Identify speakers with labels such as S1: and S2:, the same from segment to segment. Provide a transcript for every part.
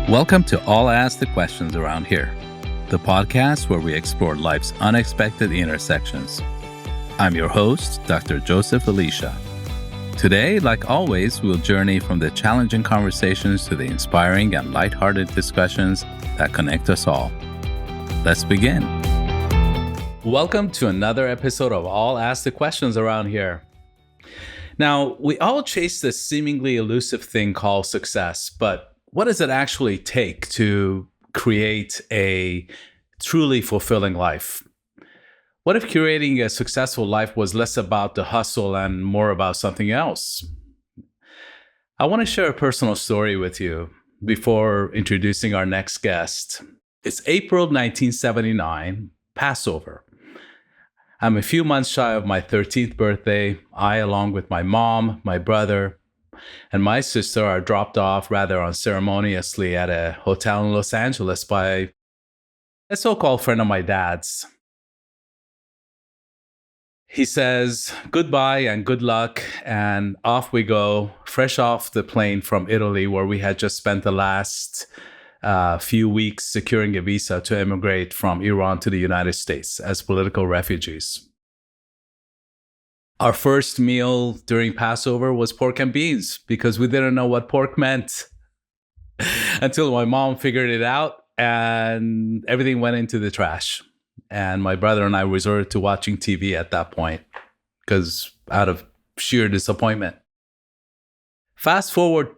S1: Welcome to All Ask the Questions Around Here, the podcast where we explore life's unexpected intersections. I'm your host, Dr. Joseph Elisha. Today, like always, we'll journey from the challenging conversations to the inspiring and lighthearted discussions that connect us all. Let's begin. Welcome to another episode of All Ask the Questions Around Here. Now, we all chase this seemingly elusive thing called success, but what does it actually take to create a truly fulfilling life? What if curating a successful life was less about the hustle and more about something else? I want to share a personal story with you before introducing our next guest. It's April 1979, Passover. I'm a few months shy of my 13th birthday. I, along with my mom, my brother, and my sister, are dropped off rather unceremoniously at a hotel in Los Angeles by a so-called friend of my dad's. He says goodbye and good luck, and off we go, fresh off the plane from Italy, where we had just spent the last few weeks securing a visa to immigrate from Iran to the United States as political refugees. Our first meal during Passover was pork and beans because we didn't know what pork meant until my mom figured it out and everything went into the trash. And my brother and I resorted to watching TV at that point because out of sheer disappointment. Fast forward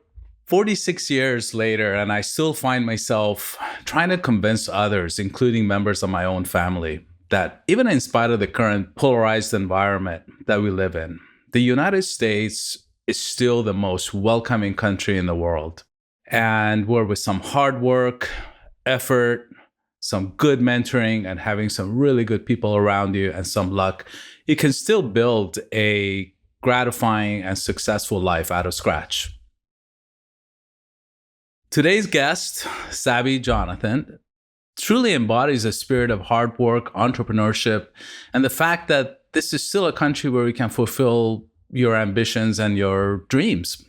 S1: 46 years later, and I still find myself trying to convince others, including members of my own family, that even in spite of the current polarized environment that we live in, the United States is still the most welcoming country in the world. And where with some hard work, effort, some good mentoring, and having some really good people around you and some luck, you can still build a gratifying and successful life out of scratch. Today's guest, Sabby Jonathan, truly embodies a spirit of hard work, entrepreneurship, and the fact that this is still a country where you can fulfill your ambitions and your dreams.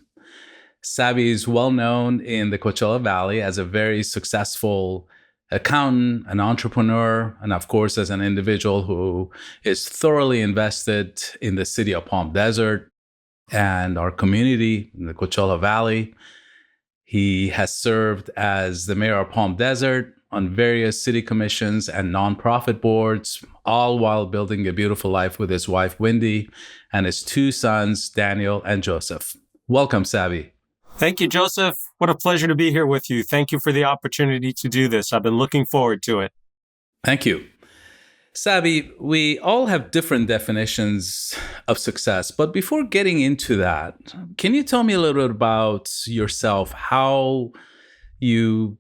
S1: Sabby is well known in the Coachella Valley as a very successful accountant, an entrepreneur, and of course, as an individual who is thoroughly invested in the city of Palm Desert and our community in the Coachella Valley. He has served as the mayor of Palm Desert, on various city commissions and nonprofit boards, all while building a beautiful life with his wife, Wendy, and his two sons, Daniel and Joseph. Welcome, Sabby.
S2: Thank you, Joseph. What a pleasure to be here with you. Thank you for the opportunity to do this. I've been looking forward to it.
S1: Thank you. Sabby, we all have different definitions of success, but before getting into that, can you tell me a little bit about yourself, how you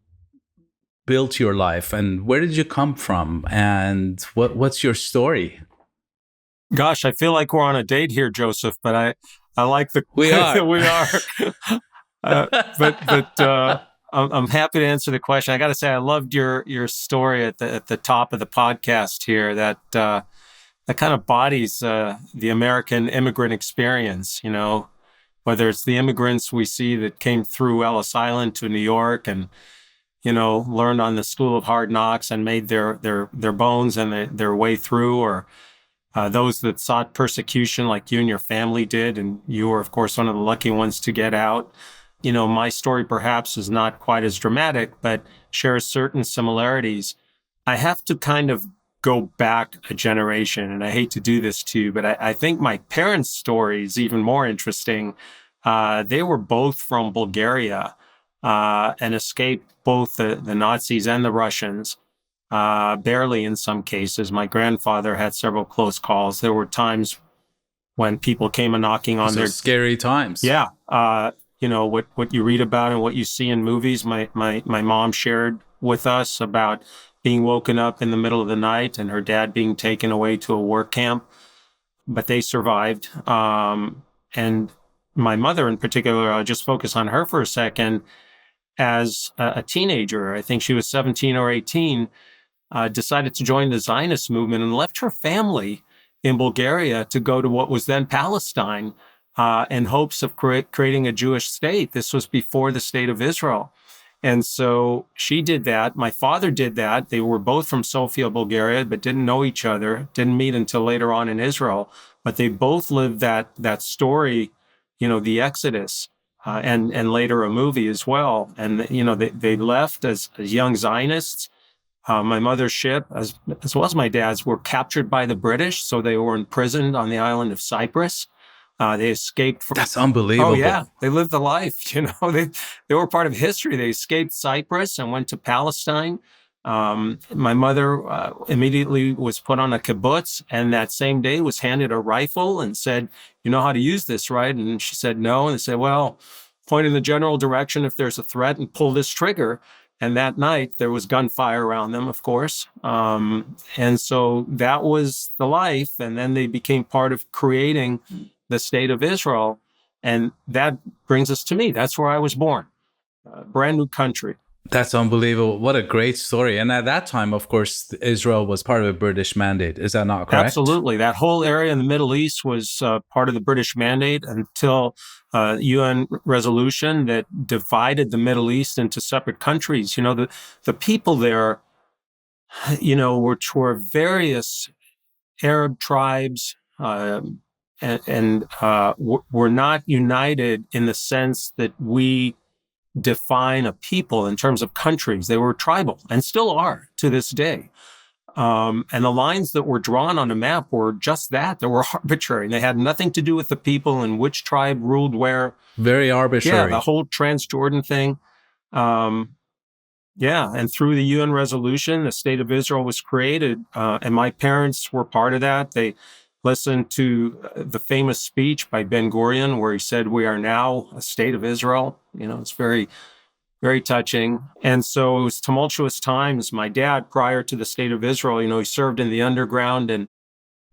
S1: built your life and where did you come from and what's your story?
S2: Gosh, I feel like we're on a date here, Joseph, but I like the
S1: we are
S2: we are. I'm happy to answer the question. I got to say, I loved your story at the top of the podcast here. That kind of embodies the American immigrant experience. You know, whether it's the immigrants we see that came through Ellis Island to New York and learned on the School of Hard Knocks and made their bones and their way through, or those that sought persecution like you and your family did, and you were, of course, one of the lucky ones to get out. My story perhaps is not quite as dramatic, but shares certain similarities. I have to kind of go back a generation, and I hate to do this to you, but I think my parents' story is even more interesting. They were both from Bulgaria and escaped both the Nazis and the Russians, barely in some cases. My grandfather had several close calls. There were times when people came and knocking on their...
S1: scary times.
S2: Yeah. What you read about and what you see in movies. My mom shared with us about being woken up in the middle of the night and her dad being taken away to a work camp, but they survived. And my mother in particular, I'll just focus on her for a second. As a teenager, I think she was 17 or 18, decided to join the Zionist movement and left her family in Bulgaria to go to what was then Palestine in hopes of creating a Jewish state. This was before the state of Israel. And so she did that. My father did that. They were both from Sofia, Bulgaria, but didn't know each other, didn't meet until later on in Israel. But they both lived that story, the Exodus, and later a movie as well. And, they left as young Zionists. My mother's ship, as well as my dad's, were captured by the British. So they were imprisoned on the island of Cyprus. They escaped from.
S1: That's unbelievable.
S2: Oh yeah, they lived the life. They were part of history. They escaped Cyprus and went to Palestine. My mother immediately was put on a kibbutz, and that same day was handed a rifle and said, "You know how to use this, right?" And she said no. And they said, "Well, point in the general direction if there's a threat, and pull this trigger." And that night there was gunfire around them, of course. And so that was the life. And then they became part of creating the state of Israel. And that brings us to me. That's where I was born. Brand new country.
S1: That's unbelievable. What a great story. And at that time, of course, Israel was part of a British mandate. Is that not correct?
S2: Absolutely. That whole area in the Middle East was part of the British mandate until UN resolution that divided the Middle East into separate countries. The people there, which were various Arab tribes, and were not united in the sense that we define a people in terms of countries. They were tribal and still are to this day. And the lines that were drawn on a map were just that. They were arbitrary. They had nothing to do with the people and which tribe ruled where.
S1: Very arbitrary.
S2: Yeah, the whole Transjordan thing. And through the UN resolution, the state of Israel was created. And my parents were part of that. They listened to the famous speech by Ben-Gurion where he said, "We are now a state of Israel." It's very, very touching. And so it was tumultuous times. My dad, prior to the state of Israel, he served in the underground. And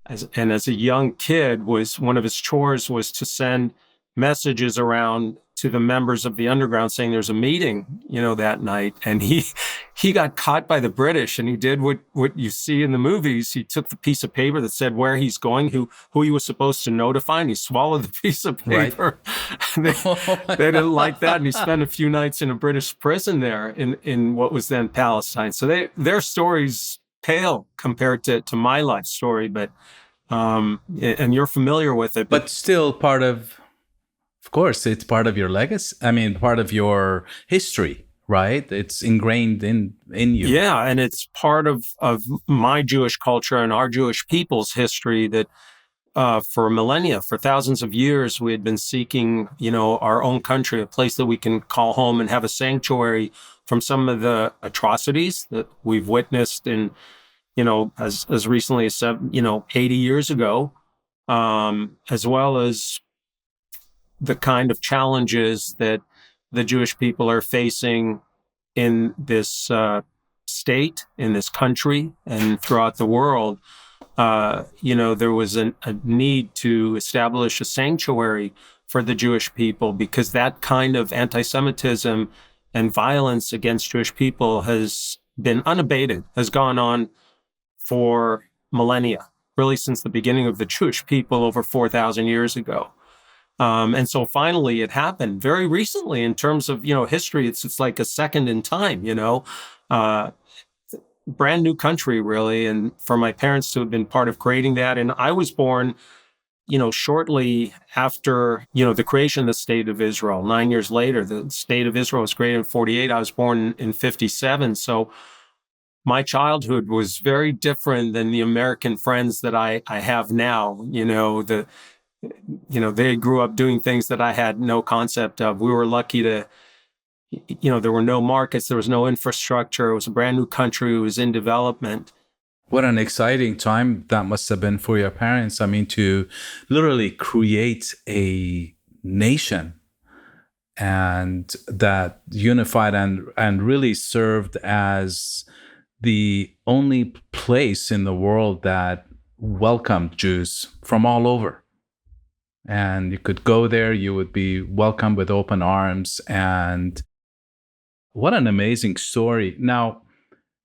S2: as a young kid, one of his chores was to send messages around to the members of the underground saying there's a meeting, that night. And he got caught by the British, and he did what you see in the movies. He took the piece of paper that said where he's going, who he was supposed to notify, and he swallowed the piece of paper. Right. They didn't like that, and he spent a few nights in a British prison there in what was then Palestine. So their stories pale compared to my life story, but and you're familiar with it.
S1: But still part of course, it's part of your legacy. I mean, part of your history, right? It's ingrained in you.
S2: Yeah, and it's part of my Jewish culture and our Jewish people's history that for millennia, for thousands of years, we had been seeking, our own country, a place that we can call home and have a sanctuary from some of the atrocities that we've witnessed in, as recently as 80 years ago, as well as the kind of challenges that the Jewish people are facing in this state, in this country, and throughout the world. There was a need to establish a sanctuary for the Jewish people because that kind of anti-Semitism and violence against Jewish people has been unabated, has gone on for millennia, really since the beginning of the Jewish people over 4,000 years ago. And so finally it happened very recently in terms of, history. It's like a second in time, brand new country, really. And for my parents to have been part of creating that. And I was born, shortly after, the creation of the state of Israel. 9 years later, the state of Israel was created in 1948. I was born in 1957. So my childhood was very different than the American friends that I have now. They grew up doing things that I had no concept of. We were lucky to, there were no markets, there was no infrastructure. It was a brand new country. It was in development.
S1: What an exciting time that must have been for your parents. I mean, to literally create a nation and that unified and really served as the only place in the world that welcomed Jews from all over. And you could go there, you would be welcomed with open arms. And what an amazing story. Now,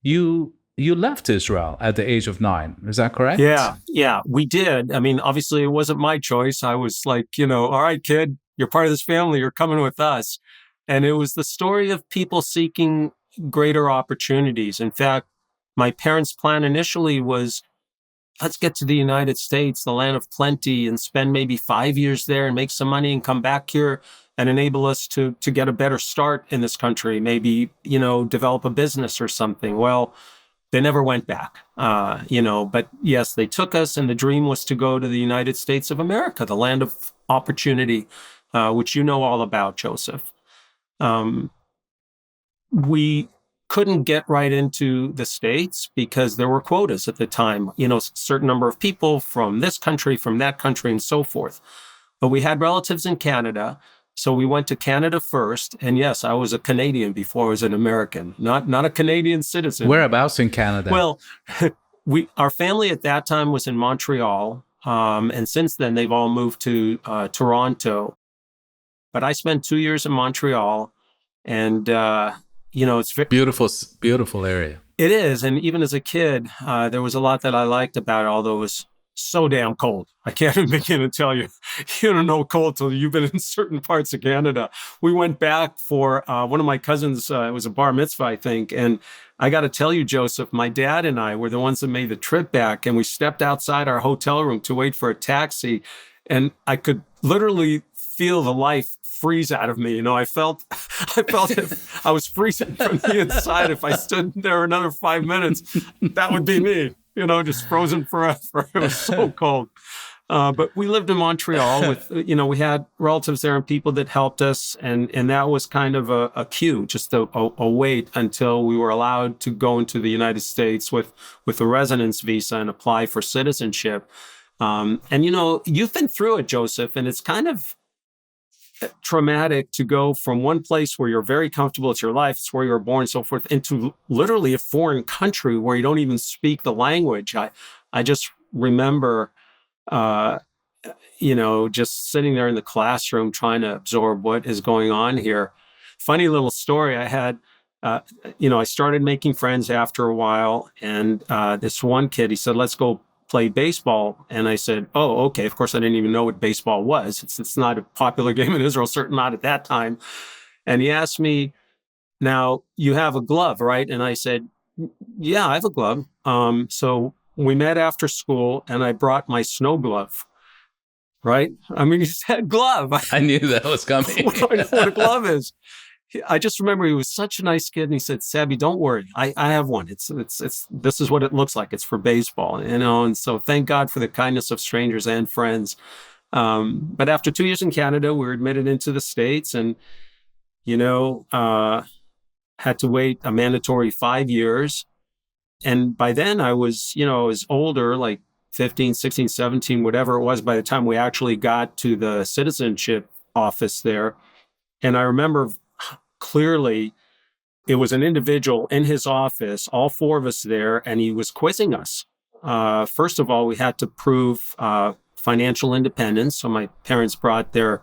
S1: you left Israel at the age of 9. Is that correct?
S2: Yeah, we did. I mean, obviously, it wasn't my choice. I was like, all right, kid, you're part of this family. You're coming with us. And it was the story of people seeking greater opportunities. In fact, my parents' plan initially was, let's get to the United States, the land of plenty, and spend maybe 5 years there and make some money and come back here and enable us to get a better start in this country, maybe, develop a business or something. Well, they never went back, but yes, they took us, and the dream was to go to the United States of America, the land of opportunity, which you know all about, Joseph. We couldn't get right into the States because there were quotas at the time, a certain number of people from this country, from that country, and so forth. But we had relatives in Canada. So we went to Canada first. And yes, I was a Canadian before I was an American, not a Canadian citizen.
S1: Whereabouts in Canada?
S2: Well, our family at that time was in Montreal. And since then, they've all moved to Toronto. But I spent 2 years in Montreal. And, it's
S1: beautiful area.
S2: It is. And even as a kid, there was a lot that I liked about it, although it was so damn cold. I can't even begin to tell you. You don't know cold till you've been in certain parts of Canada. We went back for one of my cousins. It was a bar mitzvah, I think. And I got to tell you, Joseph, my dad and I were the ones that made the trip back. And we stepped outside our hotel room to wait for a taxi. And I could literally feel the life freeze out of me. I felt if I was freezing from the inside. If I stood there another 5 minutes, that would be me, just frozen forever. It was so cold. But we lived in Montreal with, we had relatives there and people that helped us. And that was kind of a cue, just a wait until we were allowed to go into the United States with a residence visa and apply for citizenship. And you've been through it, Joseph, and it's kind of traumatic to go from one place where you're very comfortable, it's your life, it's where you were born and so forth, into literally a foreign country where you don't even speak the language. I just remember, just sitting there in the classroom trying to absorb what is going on here. Funny little story I had, I started making friends after a while, and this one kid, he said, let's go play baseball. And I said, oh, okay. Of course, I didn't even know what baseball was. It's not a popular game in Israel, certainly not at that time. And he asked me, now, you have a glove, right? And I said, yeah, I have a glove. So we met after school, and I brought my snow glove, right? I mean, he said glove.
S1: I knew that was coming.
S2: I know what a glove is. I just remember he was such a nice kid, and he said, Sabby, don't worry. I have one. It's this is what it looks like. It's for baseball, and so thank God for the kindness of strangers and friends. But after 2 years in Canada, we were admitted into the States, and, had to wait a mandatory 5 years. And by then I was older, like 15, 16, 17, whatever it was, by the time we actually got to the citizenship office there. And I remember clearly, it was an individual in his office, all four of us there, and he was quizzing us. First of all, we had to prove financial independence. So my parents brought their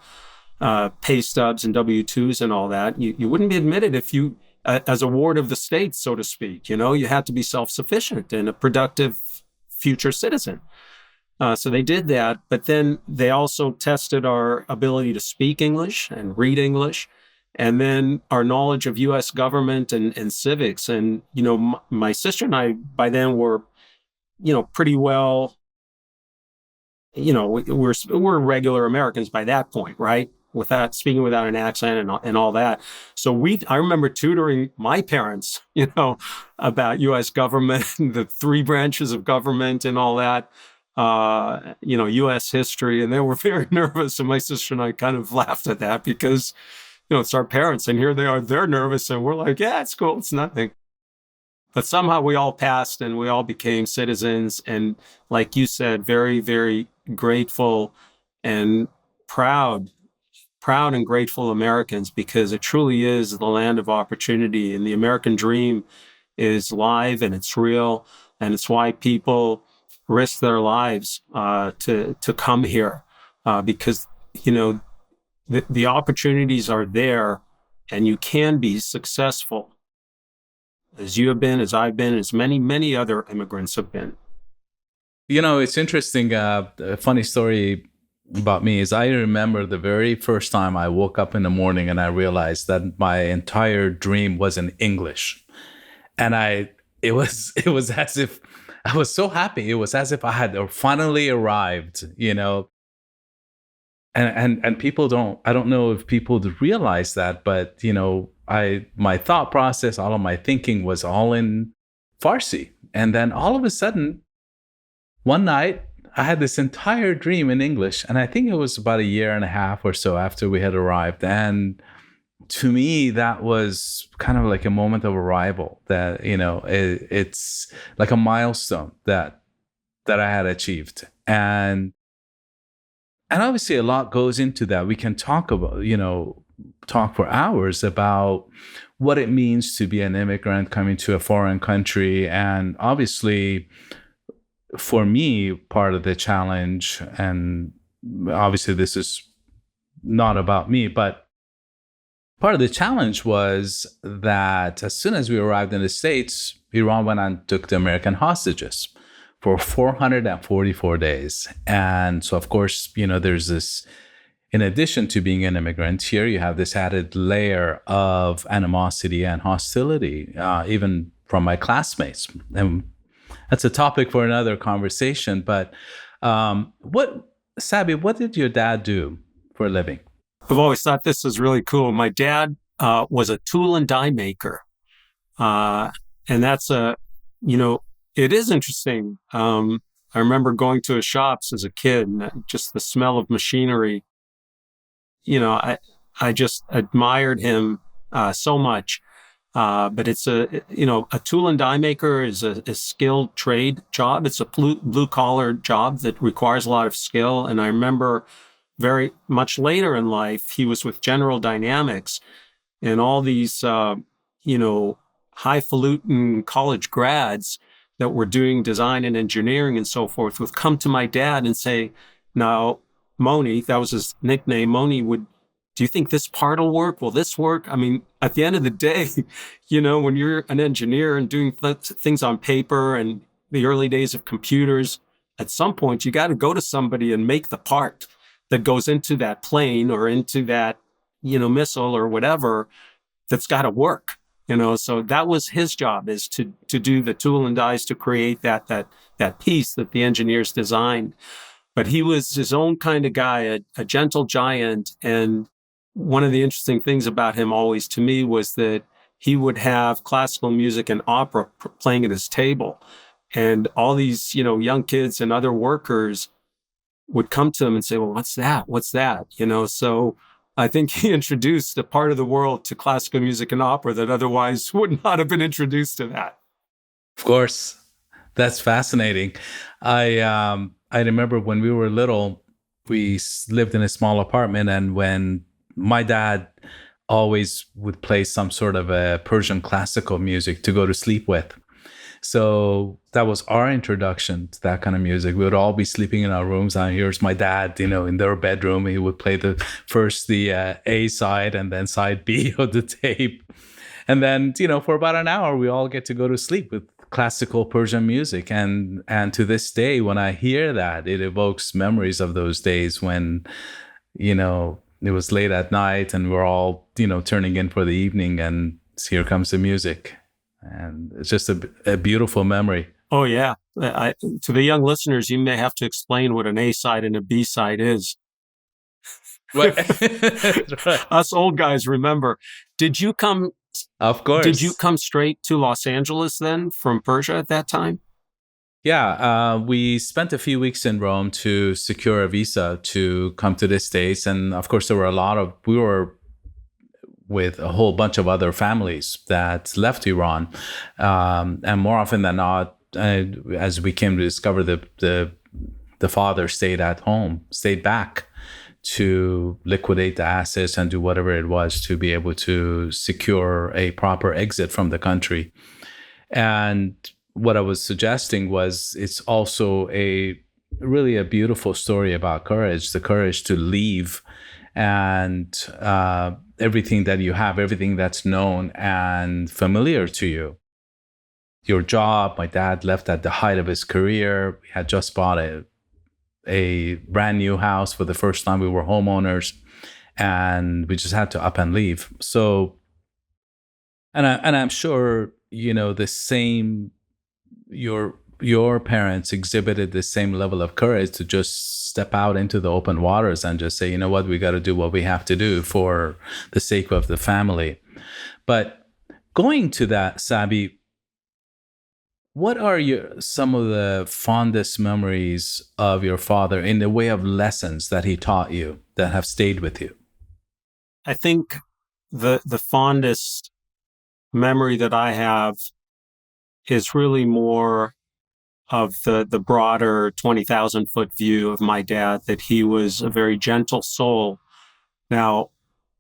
S2: pay stubs and W-2s and all that. You wouldn't be admitted if you, as a ward of the state, so to speak. You had to be self-sufficient and a productive future citizen. So they did that, but then they also tested our ability to speak English and read English. And then our knowledge of U.S. government and civics. And, my sister and I, by then, were, pretty well, we're regular Americans by that point, right? Speaking without an accent and all that. So I remember tutoring my parents, about U.S. government, the three branches of government and all that, U.S. history. And they were very nervous. And my sister and I kind of laughed at that because, it's our parents, and here they are, they're nervous, and we're like, yeah, it's cool, it's nothing. But somehow we all passed, and we all became citizens, and like you said, very, very grateful and proud and grateful Americans, because it truly is the land of opportunity, and the American dream is live, and it's real, and it's why people risk their lives to come here, because, the opportunities are there, and you can be successful, as you have been, as I've been, as many, many other immigrants have been.
S1: It's interesting. A funny story. about me is I remember the very first time I woke up in the morning and I realized that my entire dream was in English. And it was as if I was so happy. It was as if I had finally arrived, and people I don't know if people realize that, but my thought process, all of my thinking was all in Farsi. And then all of a sudden, one night, I had this entire dream in English, and I think it was about a year and a half or so after we had arrived. And to me, that was kind of like a moment of arrival. That it's like a milestone that I had achieved, and obviously a lot goes into that. We can talk for hours about what it means to be an immigrant coming to a foreign country, and obviously, for me, part of the challenge, and obviously this is not about me, but part of the challenge was that as soon as we arrived in the States, Iran went and took the American hostages for 444 days. And so, of course, there's this, in addition to being an immigrant here, you have this added layer of animosity and hostility, even from my classmates. And that's a topic for another conversation. But Sabby, what did your dad do for a living?
S2: I've always thought this was really cool. My dad was a tool and die maker. And that's it is interesting. I remember going to his shops as a kid and just the smell of machinery. I just admired him so much. But it's a tool and die maker is a skilled trade job. It's a blue collar job that requires a lot of skill. And I remember very much later in life, he was with General Dynamics, and all these, highfalutin college grads that were doing design and engineering and so forth would come to my dad and say, now, Moni, that was his nickname, Moni do you think this part will work? Will this work? I mean, at the end of the day, when you're an engineer and doing things on paper and the early days of computers, at some point, you got to go to somebody and make the part that goes into that plane or into that, missile or whatever that's got to work. So that was his job, is to do the tool and dies to create that piece that the engineers designed. But he was his own kind of guy, a gentle giant. And one of the interesting things about him always to me was that he would have classical music and opera playing at his table. And all these, young kids and other workers would come to him and say, well, what's that? What's that? So I think he introduced a part of the world to classical music and opera that otherwise would not have been introduced to that.
S1: Of course. That's fascinating. I remember when we were little, we lived in a small apartment, and when my dad always would play some sort of a Persian classical music to go to sleep with. So that was our introduction to that kind of music. We would all be sleeping in our rooms, and here's my dad, in their bedroom. He would play the A side and then side B of the tape. And then, for about an hour, we all get to go to sleep with classical Persian music. And to this day, when I hear that, it evokes memories of those days when, it was late at night and we're all, turning in for the evening, and here comes the music. And it's just a beautiful memory.
S2: Oh, yeah. To the young listeners, you may have to explain what an A side and a B side is.
S1: Right.
S2: Us old guys remember. Did you come?
S1: Of course.
S2: Did you come straight to Los Angeles then from Persia at that time?
S1: Yeah, we spent a few weeks in Rome to secure a visa to come to the States. And of course, we were with a whole bunch of other families that left Iran. And more often than not, as we came to discover, the father stayed back to liquidate the assets and do whatever it was to be able to secure a proper exit from the country. And what I was suggesting was it's also really a beautiful story about courage, the courage to leave and everything that you have, everything that's known and familiar to you. Your job, my dad left at the height of his career. He had just bought a a brand new house for the first time. We were homeowners, and we just had to up and leave. So, and I'm sure the same. Your parents exhibited the same level of courage to just step out into the open waters and just say, you know what, we got to do what we have to do for the sake of the family. But going to that, Sabby, what are some of the fondest memories of your father in the way of lessons that he taught you that have stayed with you?
S2: I think the fondest memory that I have is really more of the broader 20,000-foot view of my dad, that he was a very gentle soul. Now,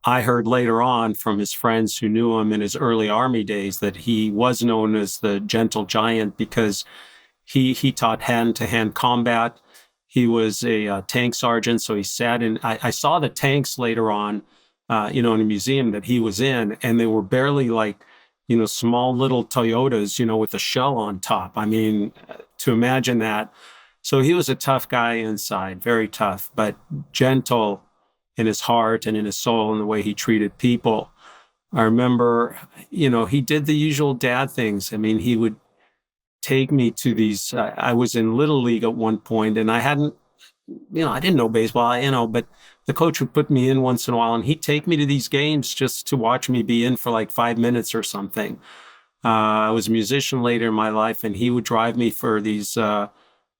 S2: I heard later on from his friends who knew him in his early army days that he was known as the gentle giant because he taught hand-to-hand combat. He was a tank sergeant, so he sat in. I saw the tanks later on, in a museum that he was in, and they were barely like, small little Toyotas, with a shell on top. I mean, to imagine that. So he was a tough guy inside, very tough, but gentle in his heart and in his soul and the way he treated people. I remember, he did the usual dad things. I mean, he would take me to these. I was in Little League at one point, and I didn't know baseball, but the coach would put me in once in a while, and he'd take me to these games just to watch me be in for like 5 minutes or something. I was a musician later in my life, and he would drive me for these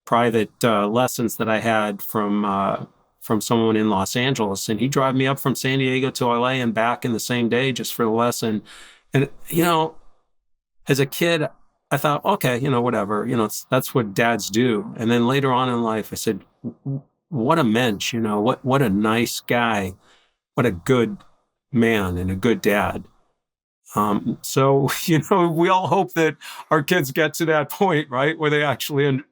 S2: private lessons that I had from someone in Los Angeles, and he'd drive me up from San Diego to LA and back in the same day just for the lesson. And as a kid, I thought, okay, whatever, that's what dads do. And then later on in life, I said, what a mensch, what a nice guy, what a good man and a good dad. So, we all hope that our kids get to that point, right, where they actually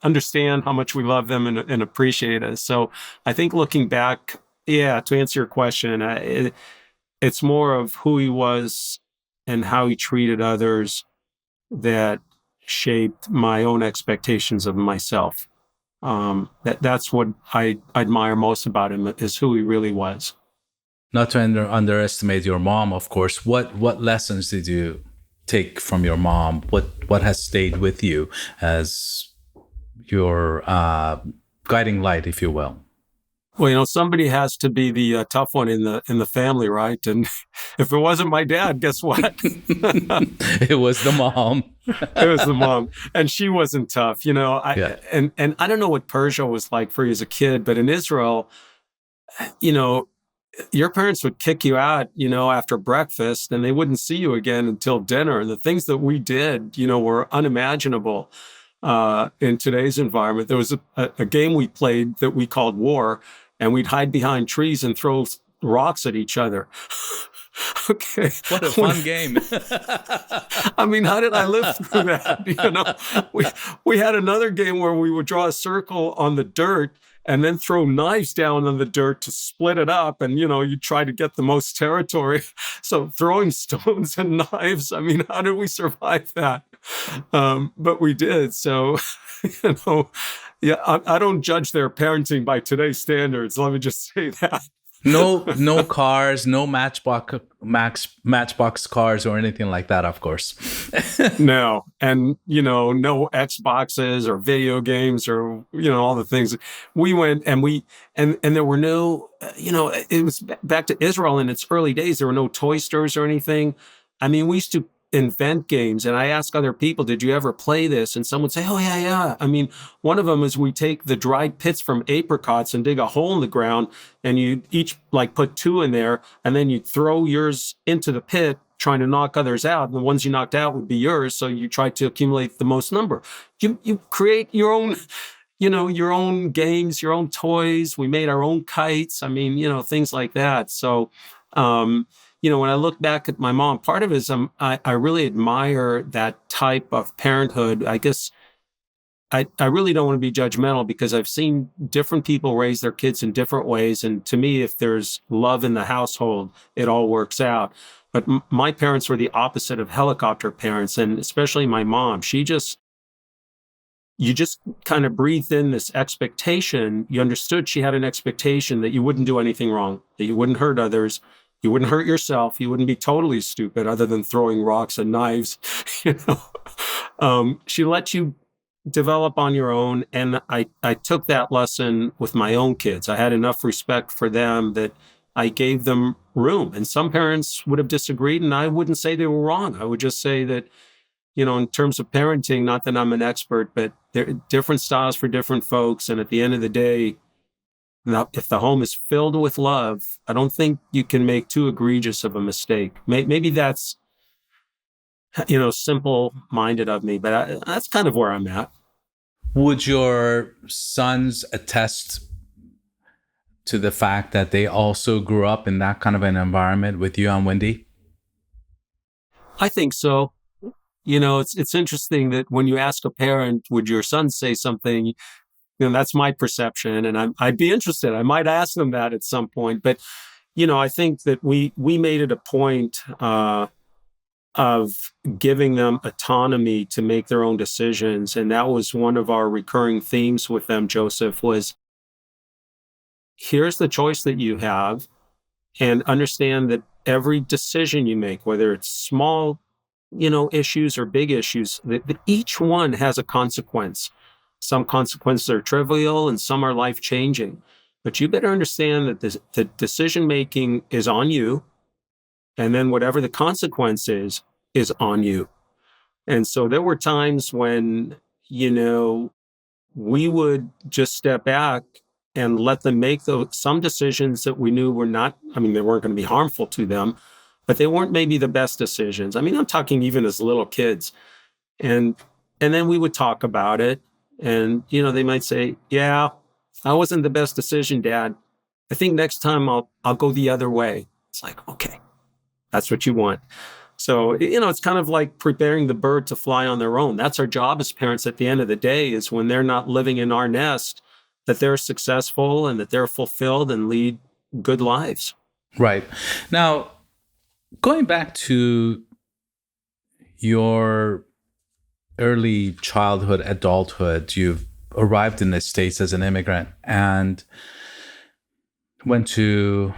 S2: understand how much we love them and appreciate us. So I think looking back, to answer your question, it's more of who he was and how he treated others that shaped my own expectations of myself. That's what I admire most about him, is who he really was.
S1: Not to underestimate your mom, of course. What lessons did you take from your mom? What has stayed with you as your guiding light, if you will?
S2: Well, somebody has to be the tough one in the family, right? And if it wasn't my dad, guess what?
S1: It was the mom.
S2: It was the mom, and she wasn't tough, and I don't know what Persia was like for you as a kid, but in Israel, your parents would kick you out, after breakfast, and they wouldn't see you again until dinner. And the things that we did, were unimaginable in today's environment. There was a game we played that we called War, and we'd hide behind trees and throw rocks at each other. Okay.
S1: What a fun game.
S2: I mean, how did I live through that? We had another game where we would draw a circle on the dirt and then throw knives down on the dirt to split it up. And, you try to get the most territory. So throwing stones and knives, I mean, how did we survive that? But we did. So, I don't judge their parenting by today's standards. Let me just say that.
S1: No cars, no matchbox cars or anything like that, of course.
S2: No. And, no Xboxes or video games or, all the things. We went and there were no, it was back to Israel in its early days. There were no toy stores or anything. I mean, we used to invent games, and I ask other people, did you ever play this? And someone would say, oh yeah. I mean, one of them is we take the dried pits from apricots and dig a hole in the ground, and you each put 2 in there, and then you throw yours into the pit trying to knock others out, and the ones you knocked out would be yours, so you try to accumulate the most number. You create your own your own games, your own toys. We made our own kites. I mean, things like that. So when I look back at my mom, part of it is I really admire that type of parenthood. I guess I really don't want to be judgmental because I've seen different people raise their kids in different ways. And to me, if there's love in the household, it all works out. But my parents were the opposite of helicopter parents, and especially my mom. She just you just kind of breathed in this expectation. You understood she had an expectation that you wouldn't do anything wrong, that you wouldn't hurt others, you wouldn't hurt yourself, you wouldn't be totally stupid other than throwing rocks and knives. She let you develop on your own. And I took that lesson with my own kids. I had enough respect for them that I gave them room. And some parents would have disagreed, and I wouldn't say they were wrong. I would just say that, in terms of parenting, not that I'm an expert, but there are different styles for different folks. And at the end of the day, if the home is filled with love, I don't think you can make too egregious of a mistake. Maybe that's, simple-minded of me, but that's kind of where I'm at.
S1: Would your sons attest to the fact that they also grew up in that kind of an environment with you and Wendy?
S2: I think so. It's interesting that when you ask a parent, would your son say something, that's my perception. And I'd be interested. I might ask them that at some point. But, I think that we made it a point of giving them autonomy to make their own decisions. And that was one of our recurring themes with them, Joseph, was here's the choice that you have, and understand that every decision you make, whether it's small, issues or big issues, that each one has a consequence. Some consequences are trivial and some are life-changing. But you better understand that the decision-making is on you, and then whatever the consequence is on you. And so there were times when, we would just step back and let them make some decisions that we knew were not, they weren't going to be harmful to them, but they weren't maybe the best decisions. I'm talking even as little kids. And then we would talk about it. And, they might say, yeah, that wasn't the best decision, Dad. I think next time I'll go the other way. It's like, okay, that's what you want. So, it's kind of like preparing the bird to fly on their own. That's our job as parents at the end of the day, is when they're not living in our nest, that they're successful and that they're fulfilled and lead good lives.
S1: Right. Now, going back to your early childhood, adulthood, you've arrived in the States as an immigrant and went to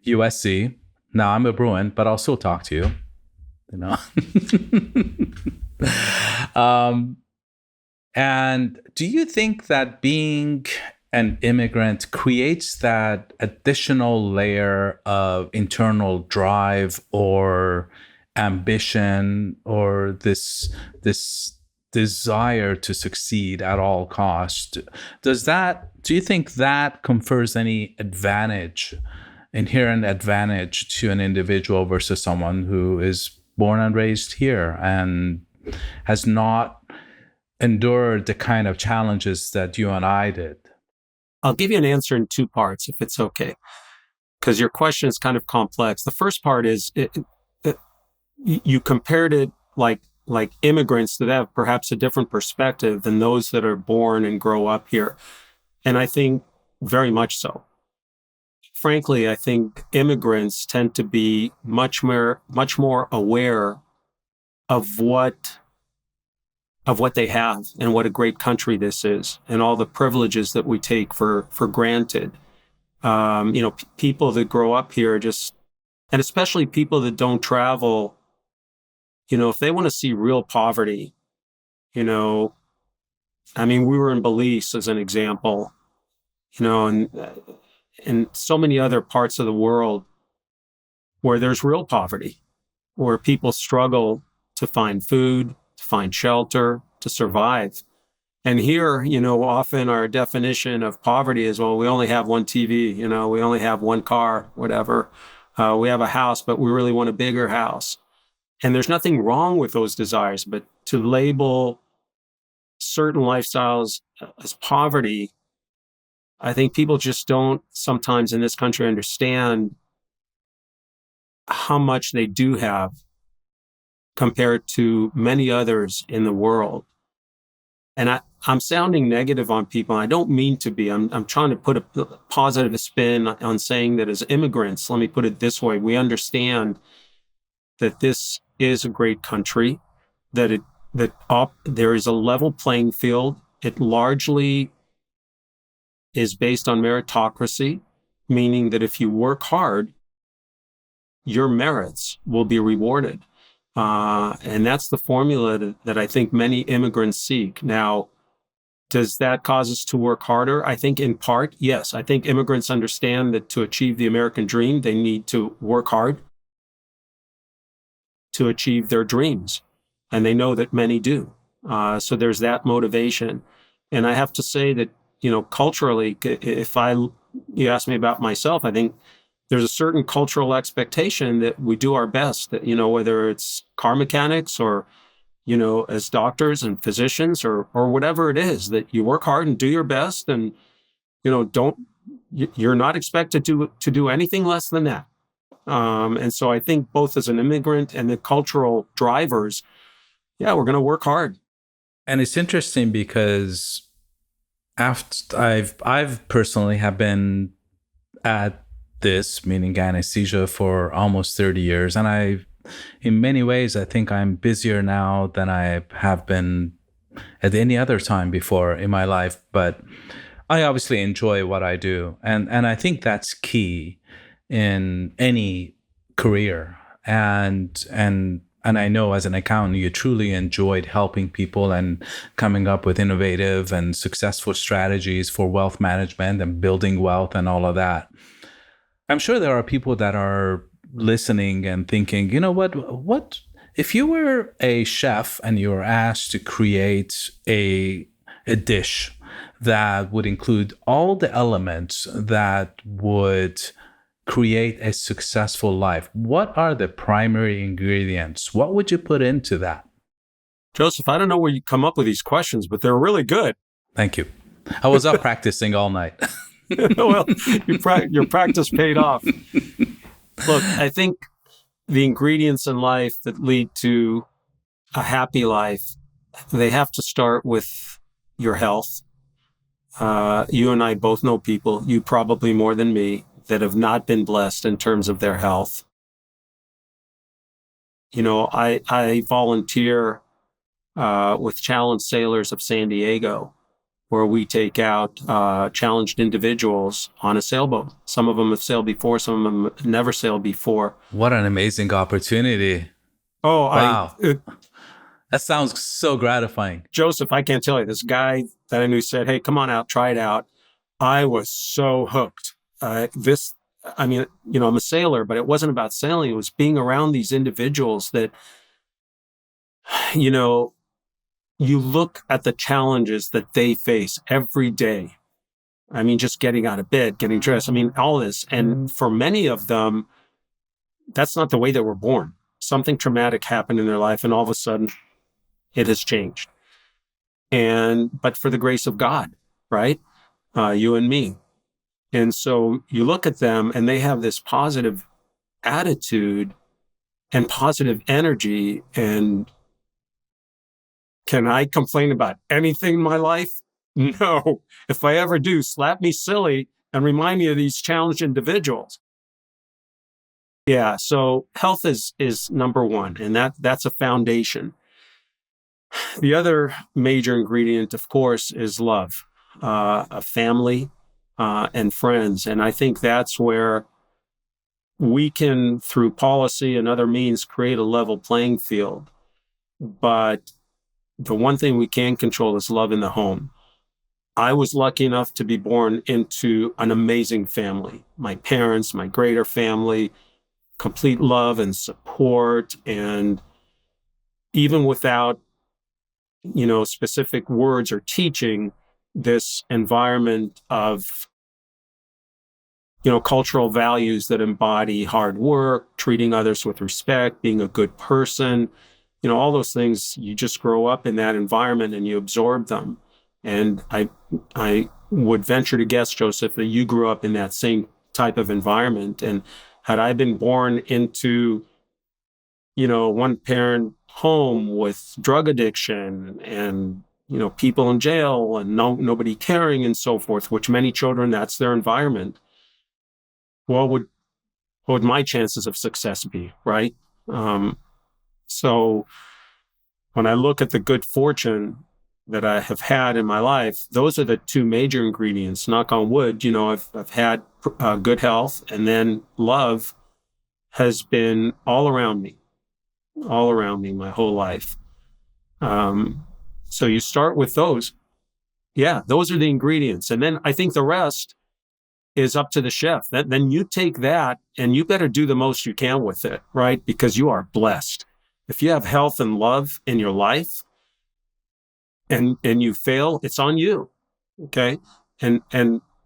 S1: USC. Now I'm a Bruin, but I'll still talk to you, and do you think that being an immigrant creates that additional layer of internal drive or ambition, or this desire to succeed at all costs? Do you think that confers any inherent advantage to an individual versus someone who is born and raised here and has not endured the kind of challenges that you and I did?
S2: I'll give you an answer in two parts, if it's okay, because your question is kind of complex. The first part is you compared it like immigrants that have perhaps a different perspective than those that are born and grow up here. And I think very much so. Frankly, I think immigrants tend to be much more aware of what they have and what a great country this is and all the privileges that we take for granted. People that grow up here and especially people that don't travel, if they want to see real poverty, we were in Belize as an example, and so many other parts of the world where there's real poverty, where people struggle to find food, to find shelter, to survive. And here, often our definition of poverty is, well, we only have one TV, we only have one car, whatever. We have a house, but we really want a bigger house. And there's nothing wrong with those desires, but to label certain lifestyles as poverty, I think people just don't sometimes in this country understand how much they do have compared to many others in the world. And I'm sounding negative on people. I don't mean to be. I'm trying to put a positive spin on saying that as immigrants, let me put it this way, we understand that this is a great country, that there is a level playing field it largely is based on meritocracy, meaning that if you work hard, your merits will be rewarded. And that's the formula that I think many immigrants seek. Now, does that cause us to work harder? I think in part, yes. I think immigrants understand that to achieve the American dream, they need to work hard to achieve their dreams. And they know that many do. So there's that motivation. And I have to say that, culturally, you ask me about myself, I think there's a certain cultural expectation that we do our best, that, whether it's car mechanics or, as doctors and physicians or whatever it is, that you work hard and do your best and, you're not expected to do anything less than that. And so I think both as an immigrant and the cultural drivers, we're going to work hard.
S1: And it's interesting because I've personally have been at this, meaning anesthesia, for almost 30 years. And in many ways, I think I'm busier now than I have been at any other time before in my life. But I obviously enjoy what I do. And I think that's key in any career. And I know as an accountant, you truly enjoyed helping people and coming up with innovative and successful strategies for wealth management and building wealth and all of that. I'm sure there are people that are listening and thinking, what if you were a chef and you were asked to create a dish that would include all the elements that would create a successful life, what are the primary ingredients? What would you put into that?
S2: Joseph, I don't know where you come up with these questions, but they're really good.
S1: Thank you. I was up practicing all night.
S2: Well, your practice paid off. Look, I think the ingredients in life that lead to a happy life, they have to start with your health. You and I both know people, you probably more than me, that have not been blessed in terms of their health. I volunteer with Challenged Sailors of San Diego, where we take out challenged individuals on a sailboat. Some of them have sailed before, some of them have never sailed before.
S1: What an amazing opportunity.
S2: Oh,
S1: wow. That sounds so gratifying.
S2: Joseph, I can't tell you, this guy that I knew said, hey, come on out, try it out. I was so hooked. I'm a sailor, but it wasn't about sailing. It was being around these individuals that, you look at the challenges that they face every day. I mean, just getting out of bed, getting dressed. I mean, all this. And for many of them, that's not the way they were born. Something traumatic happened in their life, and all of a sudden, it has changed. But for the grace of God, right? You and me. And so you look at them and they have this positive attitude and positive energy. And can I complain about anything in my life? No. If I ever do, slap me silly and remind me of these challenged individuals. Yeah, so health is number one, and that's a foundation. The other major ingredient, of course, is love, a family, and friends. And I think that's where we can, through policy and other means, create a level playing field. But the one thing we can control is love in the home. I was lucky enough to be born into an amazing family. My parents, my greater family, complete love and support. And even without, specific words or teaching, this environment of, cultural values that embody hard work, treating others with respect, being a good person, all those things, you just grow up in that environment and you absorb them. And I would venture to guess, Joseph, that you grew up in that same type of environment. And had I been born into, one parent home with drug addiction and, people in jail and nobody caring and so forth, which many children, that's their environment. What would my chances of success be, right? So when I look at the good fortune that I have had in my life, those are the two major ingredients. Knock on wood, I've had good health, and then love has been all around me my whole life. So you start with those. Yeah, those are the ingredients. And then I think the rest is up to the chef. Then you take that and you better do the most you can with it, right? Because you are blessed. If you have health and love in your life and you fail, it's on you. Okay. And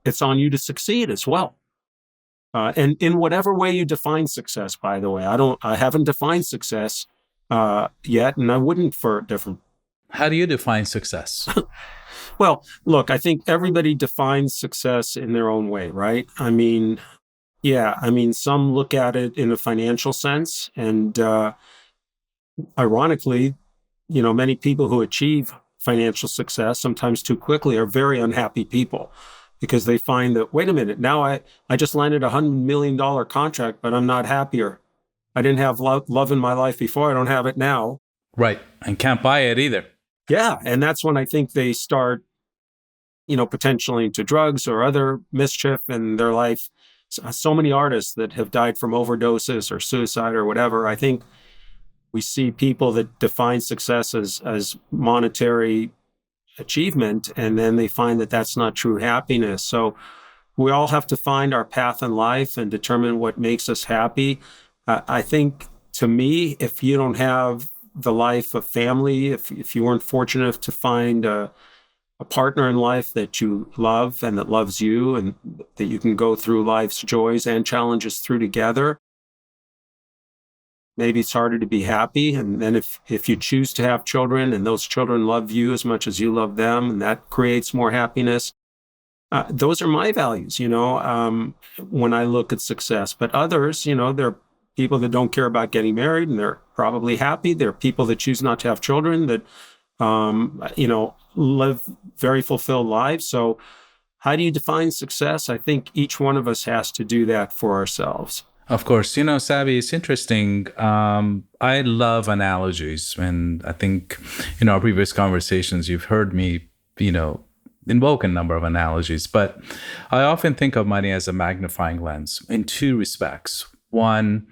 S2: it's on you to succeed as well. And in whatever way you define success, by the way, I haven't defined success yet, and I wouldn't for different.
S1: How do you define success?
S2: Well, look, I think everybody defines success in their own way, right? Some look at it in a financial sense, and ironically, many people who achieve financial success, sometimes too quickly, are very unhappy people because they find that, wait a minute, now I just landed $100 million contract, but I'm not happier. I didn't have love in my life before. I don't have it now.
S1: Right. And can't buy it either.
S2: Yeah. And that's when I think they start, potentially into drugs or other mischief in their life. So many artists that have died from overdoses or suicide or whatever. I think we see people that define success as monetary achievement, and then they find that that's not true happiness. So we all have to find our path in life and determine what makes us happy. I think, to me, if you don't have the life of family, if you weren't fortunate enough to find a partner in life that you love and that loves you, and that you can go through life's joys and challenges through together, maybe it's harder to be happy. And then if you choose to have children and those children love you as much as you love them, and that creates more happiness. Those are my values, when I look at success. But others, there are people that don't care about getting married and they're probably happy. There are people that choose not to have children that, live very fulfilled lives. So how do you define success? I think each one of us has to do that for ourselves.
S1: Of course. Sabby, it's interesting. I love analogies. And I think in our previous conversations, you've heard me, invoke a number of analogies. But I often think of money as a magnifying lens in two respects. One,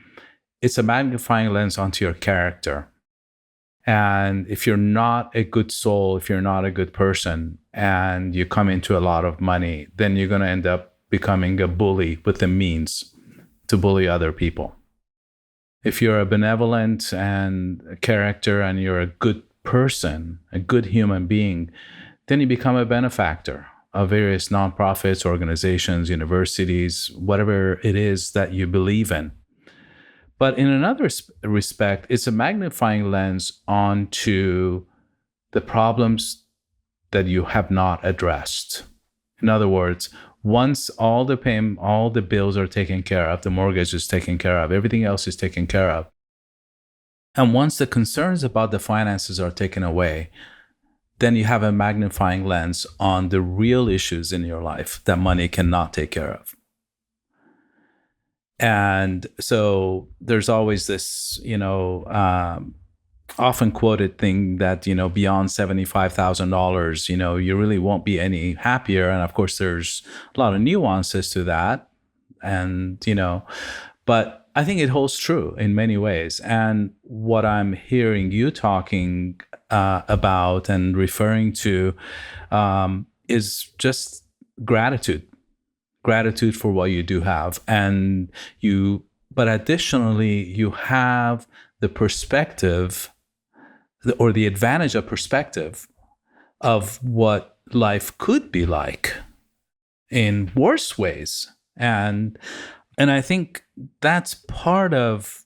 S1: it's a magnifying lens onto your character. And if you're not a good soul, if you're not a good person, and you come into a lot of money, then you're going to end up becoming a bully with the means to bully other people. If you're a benevolent and a character and you're a good person, a good human being, then you become a benefactor of various nonprofits, organizations, universities, whatever it is that you believe in. But in another respect, it's a magnifying lens onto the problems that you have not addressed. In other words, once all the bills are taken care of, the mortgage is taken care of, everything else is taken care of, and once the concerns about the finances are taken away, then you have a magnifying lens on the real issues in your life that money cannot take care of. And so there's always this, often quoted thing that, beyond $75,000, you really won't be any happier. And of course, there's a lot of nuances to that. And, but I think it holds true in many ways. And what I'm hearing you talking about and referring to is just gratitude for what you do have. But additionally, you have the perspective or the advantage of perspective of what life could be like in worse ways. And I think that's part of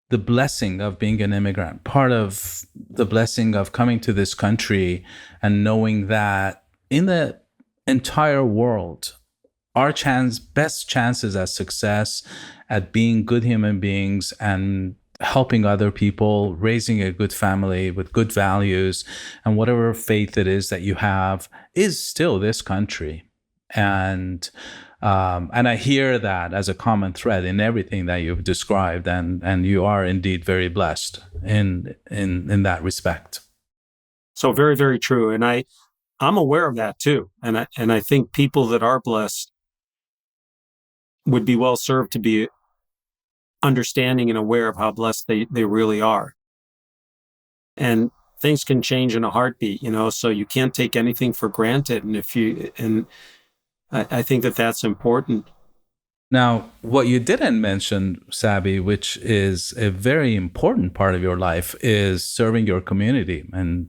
S1: the blessing of being an immigrant, part of the blessing of coming to this country and knowing that in the entire world, our best chances at success, at being good human beings and helping other people, raising a good family with good values and whatever faith it is that you have, is still this country. And I hear that as a common thread in everything that you've described, and you are indeed very blessed in that respect.
S2: So very, very true. And I'm aware of that too. And I think people that are blessed would be well served to be understanding and aware of how blessed they really are. And things can change in a heartbeat, so you can't take anything for granted. And I think that that's important.
S1: Now, what you didn't mention, Sabby, which is a very important part of your life, is serving your community. And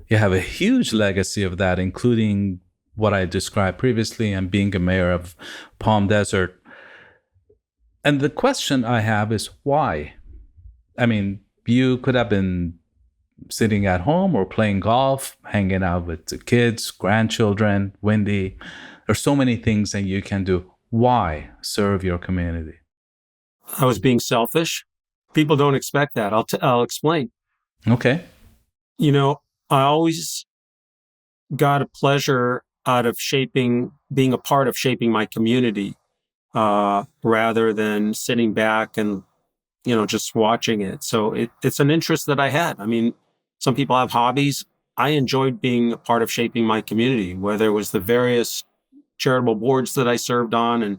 S1: you have a huge legacy of that, including what I described previously and being a mayor of Palm Desert. And the question I have is why? I mean, you could have been sitting at home or playing golf, hanging out with the kids, grandchildren, Wendy. There's so many things that you can do. Why serve your community?
S2: I was being selfish. People don't expect that. I'll explain.
S1: Okay.
S2: I always got a pleasure out of being a part of shaping my community, rather than sitting back and, just watching it. So it's an interest that I had. I mean, some people have hobbies. I enjoyed being a part of shaping my community, whether it was the various charitable boards that I served on. And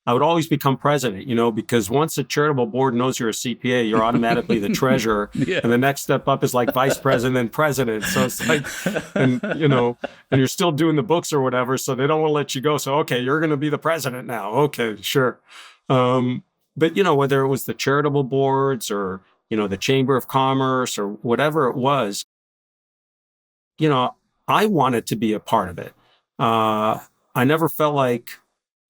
S2: I would always become president, because once a charitable board knows you're a CPA, you're automatically the treasurer.
S1: Yeah.
S2: And the next step up is like vice president, then president. So it's like, and you're still doing the books or whatever. So they don't want to let you go. So, okay, you're going to be the president now. Okay, sure. But, whether it was the charitable boards or, the Chamber of Commerce or whatever it was, I wanted to be a part of it. I never felt like,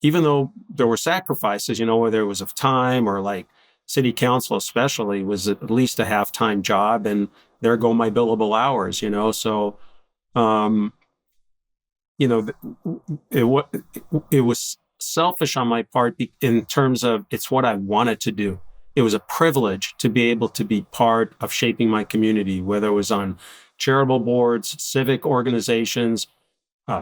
S2: even though there were sacrifices, whether it was of time or like city council especially was at least a half-time job, and there go my billable hours, So, it was selfish on my part in terms of it's what I wanted to do. It was a privilege to be able to be part of shaping my community, whether it was on charitable boards, civic organizations,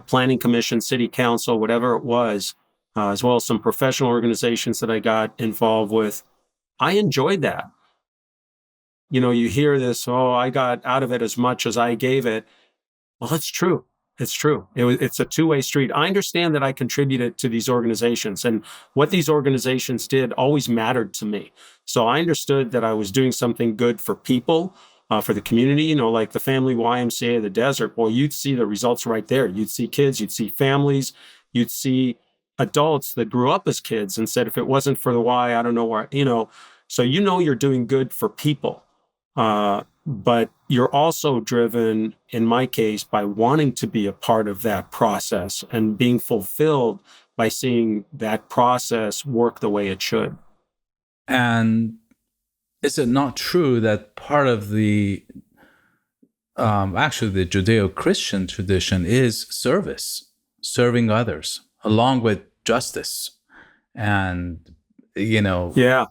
S2: planning commission, city council, whatever it was, as well as some professional organizations that I got involved with. I enjoyed that. You hear this, I got out of it as much as I gave it. Well, it's true. It's true. It's a two-way street. I understand that I contributed to these organizations, and what these organizations did always mattered to me. So I understood that I was doing something good for people, for the community, like the family YMCA of the desert. Boy, you'd see the results right there. You'd see kids, you'd see families, you'd see adults that grew up as kids and said, if it wasn't for the Y, I don't know where, So you're doing good for people. But you're also driven, in my case, by wanting to be a part of that process and being fulfilled by seeing that process work the way it should.
S1: And is it not true that part of the actually the Judeo-Christian tradition is serving others along with justice? And
S2: Yeah.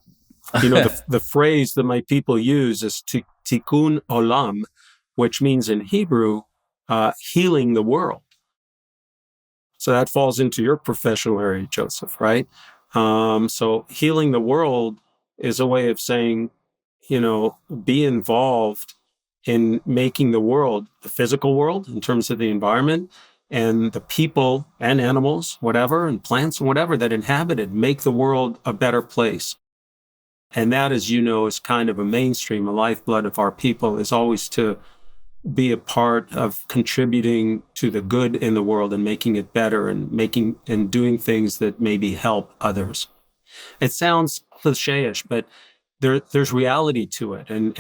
S2: The phrase that my people use is Tikkun Olam, which means in Hebrew, healing the world. So that falls into your professional area, Joseph, right? So healing the world is a way of saying, be involved in making the world, the physical world in terms of the environment, and the people and animals, whatever, and plants and whatever that inhabit it, make the world a better place. And that, as you know, is kind of a mainstream, a lifeblood of our people, is always to be a part of contributing to the good in the world and making it better and doing things that maybe help others. It sounds cliche-ish, but there's reality to it. And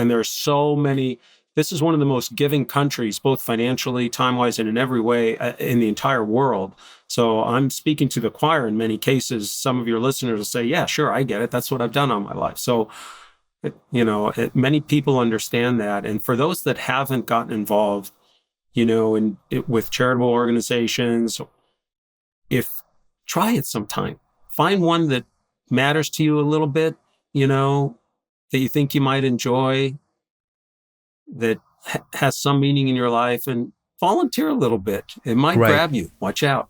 S2: there's so many. This is one of the most giving countries, both financially, time-wise, and in every way in the entire world. So I'm speaking to the choir in many cases. Some of your listeners will say, yeah, sure, I get it. That's what I've done all my life. So, many people understand that. And for those that haven't gotten involved, with charitable organizations, try it sometime. Find one that matters to you a little bit, that you think you might enjoy, that has some meaning in your life, and volunteer a little bit. It might grab you. Watch out.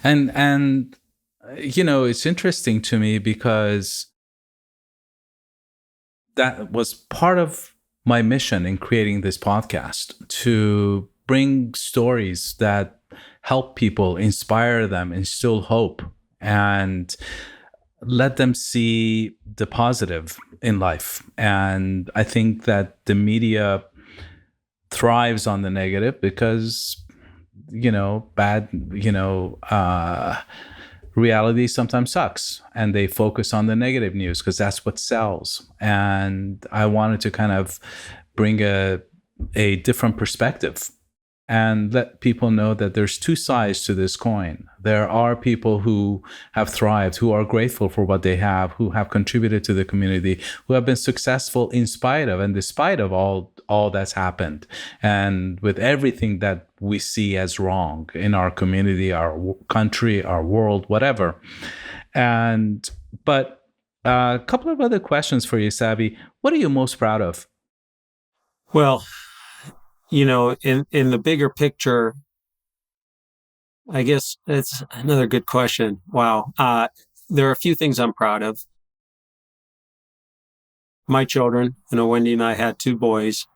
S1: And it's interesting to me because that was part of my mission in creating this podcast, to bring stories that help people, inspire them, instill hope, and let them see the positive in life. And I think that the media thrives on the negative because, bad, reality sometimes sucks, and they focus on the negative news because that's what sells. And I wanted to kind of bring a different perspective and let people know that there's two sides to this coin. There are people who have thrived, who are grateful for what they have, who have contributed to the community, who have been successful in spite of and despite of all that's happened, and with everything that we see as wrong in our community, our country, our world, whatever. But a couple of other questions for you, Sabby. What are you most proud of?
S2: Well, in the bigger picture, I guess it's another good question. Wow. There are a few things I'm proud of. My children, Wendy and I had 2 boys,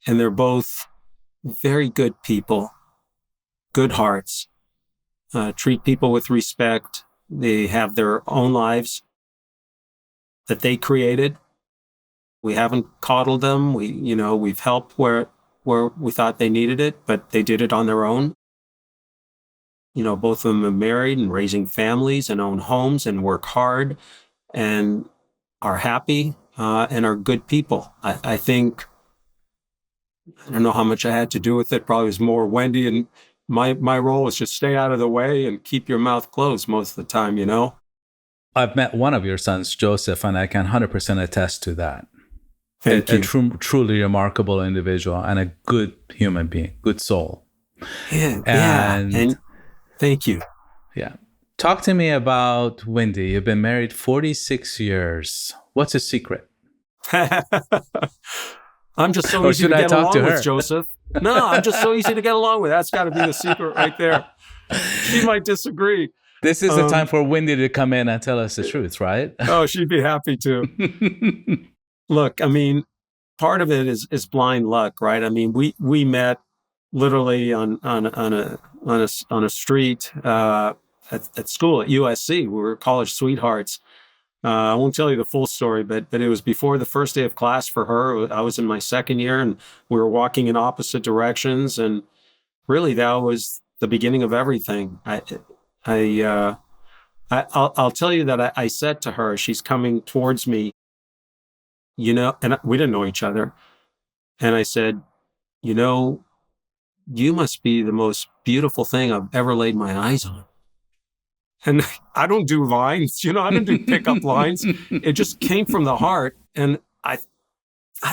S2: and they're both very good people, good hearts, treat people with respect. They have their own lives that they created. We haven't coddled them. We've helped where we thought they needed it, but they did it on their own. Both of them are married and raising families and own homes and work hard and are happy and are good people. I think, I don't know how much I had to do with it. Probably was more Wendy, and my role was just stay out of the way and keep your mouth closed most of the time,
S1: I've met one of your sons, Joseph, and I can 100% attest to that.
S2: Thank you.
S1: Truly remarkable individual and a good human being, good soul.
S2: Yeah, and thank you.
S1: Yeah. Talk to me about Wendy. You've been married 46 years. What's the secret?
S2: I'm just so easy to get along with, Joseph. No, I'm just so easy to get along with. That's got to be the secret right there. She might disagree.
S1: This is the time for Wendy to come in and tell us the truth, right?
S2: Oh, she'd be happy to. Look, part of it is blind luck, right? We met literally on a street at school at USC. We were college sweethearts. I won't tell you the full story, but it was before the first day of class for her. I was in my second year, and we were walking in opposite directions, and really that was the beginning of everything. I'll tell you that I said to her, she's coming towards me, and we didn't know each other. And I said, you must be the most beautiful thing I've ever laid my eyes on. And I don't do lines, I don't do pickup lines. It just came from the heart. And I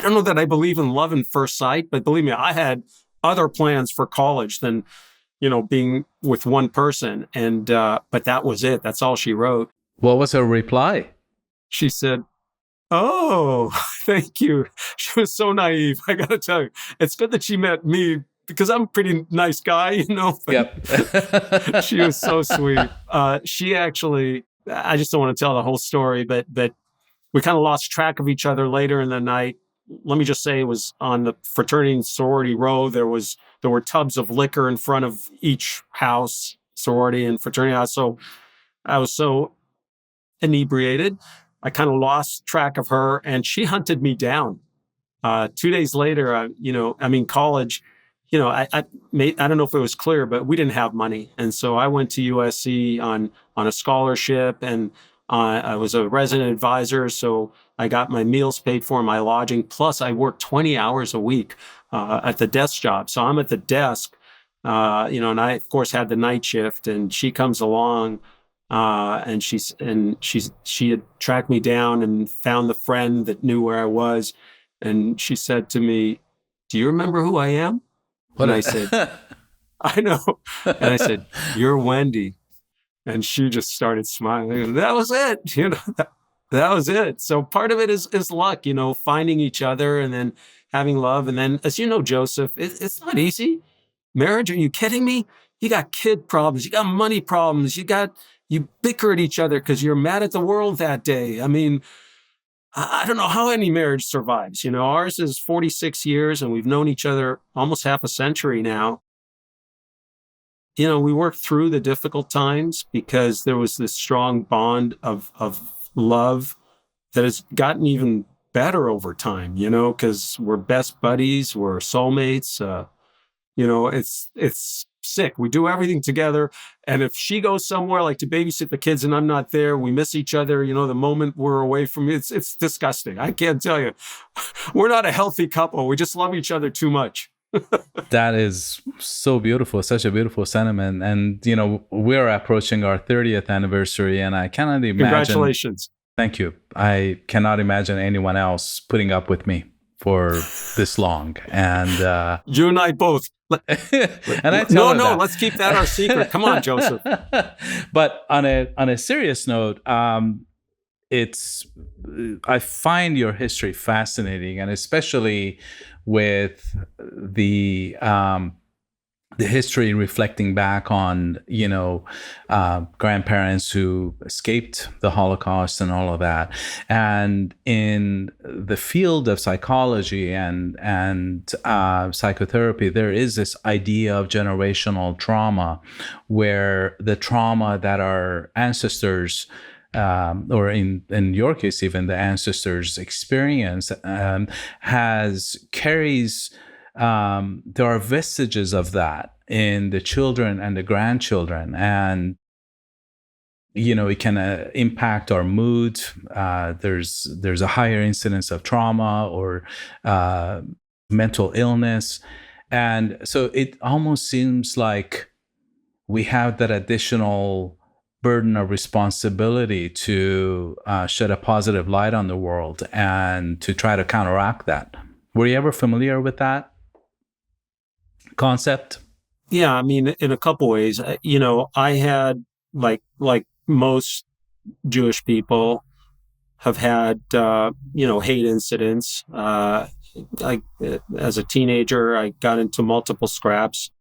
S2: don't know that I believe in love at first sight, but believe me, I had other plans for college than, being with one person. And, but that was it. That's all she wrote.
S1: What was her reply?
S2: She said, "Oh, thank you." She was so naive. I got to tell you, it's good that she met me because I'm a pretty nice guy, But
S1: yep.
S2: She was so sweet. She actually, I just don't want to tell the whole story, but we kind of lost track of each other later in the night. Let me just say it was on the fraternity and sorority row. There were tubs of liquor in front of each house, sorority and fraternity house. So I was so inebriated, I kind of lost track of her, and she hunted me down. 2 days later, college, I don't know if it was clear, but we didn't have money. And so I went to USC on a scholarship, and I was a resident advisor. So I got my meals paid for, my lodging, plus I worked 20 hours a week at the desk job. So I'm at the desk, and I, of course, had the night shift, and she comes along. And she had tracked me down and found the friend that knew where I was. And she said to me, "Do you remember who I am?" And I said, "I know." And I said, "You're Wendy." And she just started smiling. That was it. That was it. So part of it is luck, finding each other and then having love. And then, as you know, Joseph, it's not easy. Marriage, are you kidding me? You got kid problems. You got money problems. You bicker at each other because you're mad at the world that day. I don't know how any marriage survives. Ours is 46 years and we've known each other almost half a century now. We worked through the difficult times because there was this strong bond of love that has gotten even better over time, because we're best buddies, we're soulmates. It's sick. We do everything together. And if she goes somewhere like to babysit the kids and I'm not there, we miss each other. The moment we're away from you, it's disgusting. I can't tell you. We're not a healthy couple. We just love each other too much.
S1: That is so beautiful, such a beautiful sentiment. And, we're approaching our 30th anniversary, and I cannot imagine.
S2: Congratulations.
S1: Thank you. I cannot imagine anyone else putting up with me for this long. And
S2: you and I both.
S1: And I tell her that.
S2: Let's keep that our secret. Come on, Joseph.
S1: But on a serious note, I find your history fascinating, and especially with the history reflecting back on grandparents who escaped the Holocaust and all of that. And in the field of psychology and psychotherapy, there is this idea of generational trauma, where the trauma that our ancestors or in your case, even the ancestors' experience carries. There are vestiges of that in the children and the grandchildren, and it can impact our mood. There's a higher incidence of trauma or mental illness, and so it almost seems like we have that additional burden of responsibility to shed a positive light on the world and to try to counteract that. Were you ever familiar with that concept?
S2: Yeah, I mean, in a couple ways. I had like most Jewish people have had hate incidents. As a teenager, I got into multiple scraps.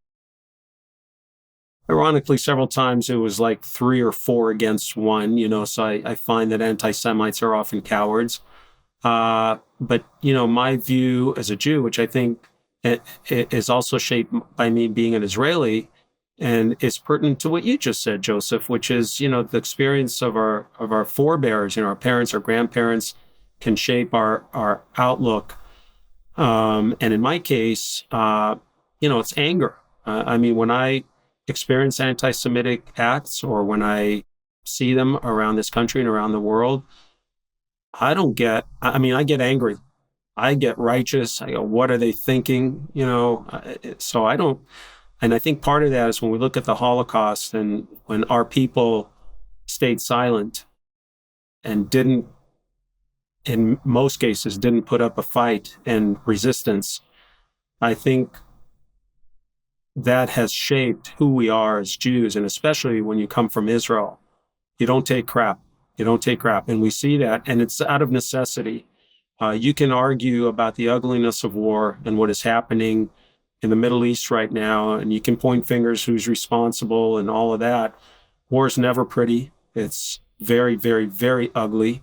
S2: Ironically, several times it was like 3 or 4 against 1, so I find that anti-Semites are often cowards. But, my view as a Jew, which I think it is also shaped by me being an Israeli, and is pertinent to what you just said, Joseph, which is, the experience of our forebears, our parents, our grandparents can shape our outlook. And in my case, it's anger. When I experience anti-Semitic acts, or when I see them around this country and around the world, I get angry. I get righteous. I go, what are they thinking? So I don't, and I think part of that is when we look at the Holocaust and when our people stayed silent and in most cases, didn't put up a fight and resistance, I think that has shaped who we are as Jews, and especially when you come from Israel. You don't take crap. And we see that, and it's out of necessity. You can argue about the ugliness of war and what is happening in the Middle East right now, and you can point fingers who's responsible and all of that. War is never pretty. It's very, very, very ugly.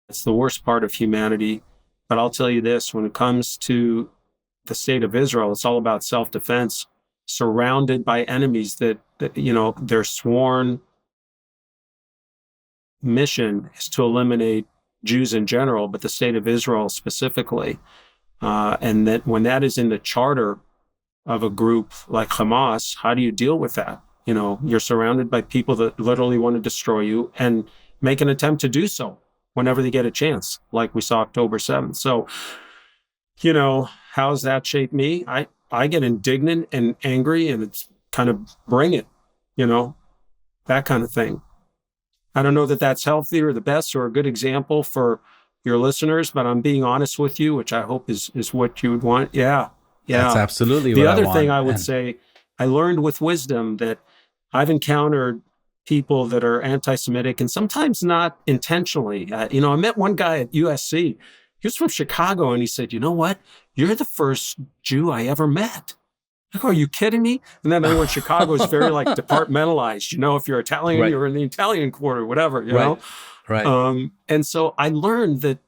S2: It's the worst part of humanity. But I'll tell you this, when it comes to the state of Israel, it's all about self-defense, surrounded by enemies that their sworn mission is to eliminate Jews in general, but the state of Israel specifically. And that when that is in the charter of a group like Hamas, how do you deal with that? You're surrounded by people that literally want to destroy you and make an attempt to do so whenever they get a chance, like we saw October 7th. So, how's that shaped me? I get indignant and angry, and it's kind of bring it, that kind of thing. I don't know that that's healthy or the best or a good example for your listeners, but I'm being honest with you, which I hope is what you would want. Yeah.
S1: That's absolutely
S2: what I want.
S1: The
S2: other thing I would say, I learned with wisdom that I've encountered people that are anti-Semitic, and sometimes not intentionally. I met one guy at USC. He was from Chicago, and he said, "You know what? You're the first Jew I ever met." I go, "Are you kidding me?" And then I know in Chicago is very departmentalized. If you're Italian, right, you're in the Italian quarter, whatever, you know?
S1: Right.
S2: And so I learned that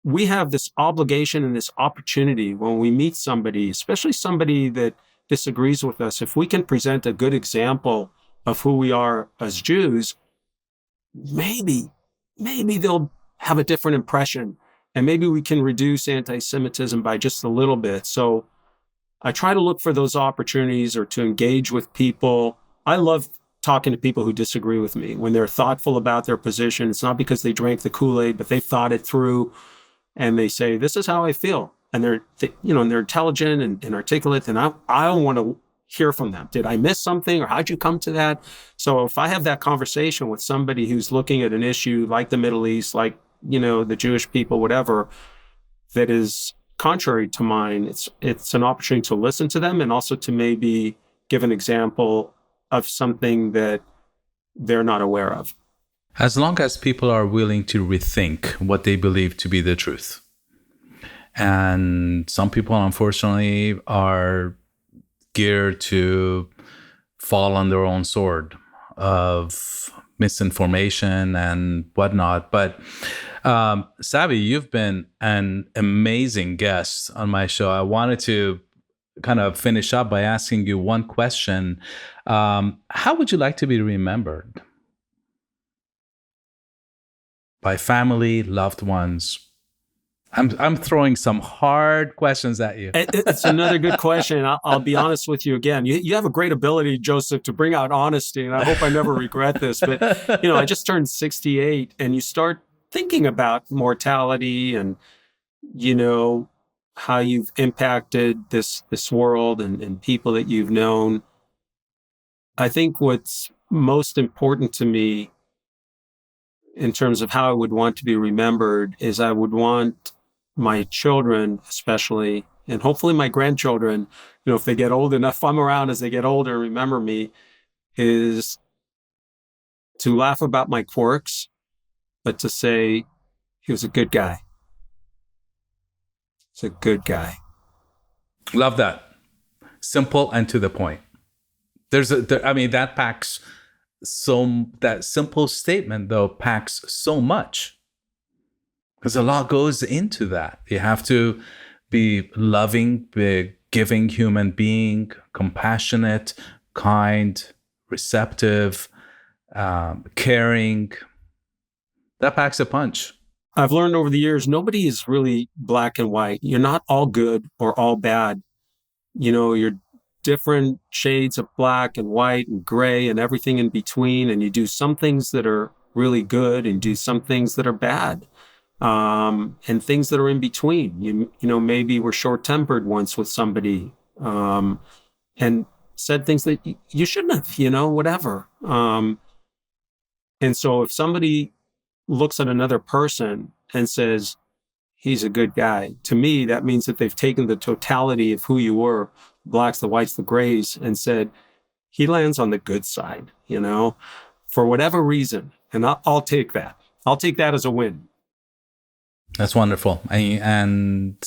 S2: we have this obligation and this opportunity when we meet somebody, especially somebody that disagrees with us, if we can present a good example of who we are as Jews, maybe they'll have a different impression, and maybe we can reduce anti-Semitism by just a little bit. So I try to look for those opportunities or to engage with people. I love talking to people who disagree with me when they're thoughtful about their position. It's not because they drank the Kool-Aid, but they've thought it through, and they say, "This is how I feel," and they're intelligent and articulate, and I want to hear from them. Did I miss something, or how'd you come to that? So if I have that conversation with somebody who's looking at an issue like the Middle East, like the Jewish people, whatever, that is contrary to mine, it's an opportunity to listen to them and also to maybe give an example of something that they're not aware of.
S1: As long as people are willing to rethink what they believe to be the truth. And some people, unfortunately, are geared to fall on their own sword of misinformation and whatnot. But Sabby, you've been an amazing guest on my show. I wanted to kind of finish up by asking you one question. How would you like to be remembered? By family, loved ones? I'm throwing some hard questions at you.
S2: It's another good question. I'll be honest with you again. You have a great ability, Joseph, to bring out honesty, and I hope I never regret this. But, I just turned 68, and you start thinking about mortality and, how you've impacted this world and people that you've known. I think what's most important to me in terms of how I would want to be remembered is I would want my children, especially, and hopefully my grandchildren, if they get old enough, if I'm around as they get older, remember me, is to laugh about my quirks, but to say he was a good guy. He's a good guy.
S1: Love that. Simple and to the point. That simple statement, though, packs so much. Because a lot goes into that. You have to be loving, be giving human being, compassionate, kind, receptive, caring. That packs a punch.
S2: I've learned over the years, nobody is really black and white. You're not all good or all bad. You're different shades of black and white and gray and everything in between. And you do some things that are really good and do some things that are bad. And things that are in between. Maybe we're short-tempered once with somebody and said things that you shouldn't have, whatever. And so if somebody looks at another person and says, he's a good guy, to me, that means that they've taken the totality of who you were, blacks, the whites, the grays, and said, he lands on the good side, for whatever reason. And I'll take that. I'll take that as a win.
S1: That's wonderful. And